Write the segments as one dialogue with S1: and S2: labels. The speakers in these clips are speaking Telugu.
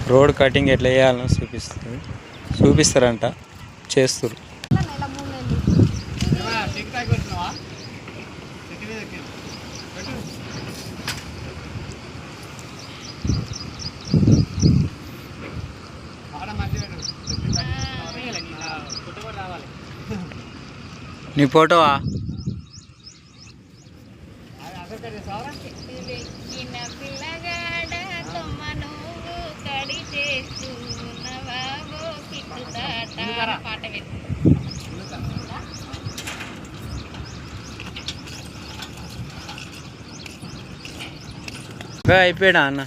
S1: రోడ్ కటింగ్ ఎట్లా చేయాలని చూపిస్తారంట, చేస్తారు. నీ ఫోటోవా? అయిపోయాడా అన్న?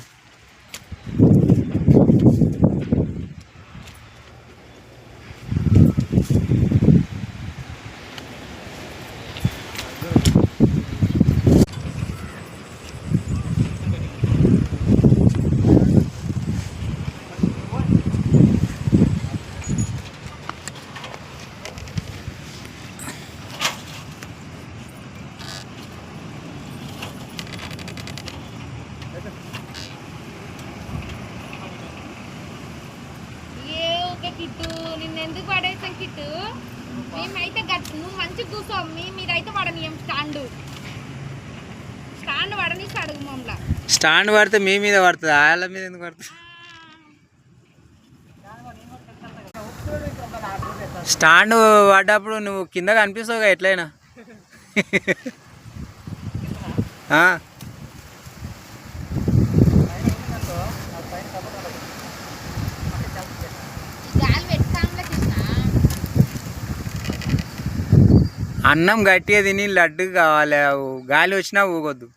S2: కిట్టు నిన్న ఎందుకు పడేసాం కిట్టు? మేమైతే నువ్వు మంచిగా కూర్చోం, మీరైతే పడనీయం. స్టాండ్ పడనిస్తే అడుగు మమ్మల్ని.
S1: స్టాండ్ పడితే మీ మీద పడుతుంది, వాళ్ళ మీద ఎందుకు పడుతుంది? స్టాండ్ పడ్డప్పుడు నువ్వు కింద కనిపిస్తావుగా ఎట్లయినా. అన్నం గట్టిగా తిని లడ్డు కావాలి, గాలి వచ్చినా ఊగొద్దు.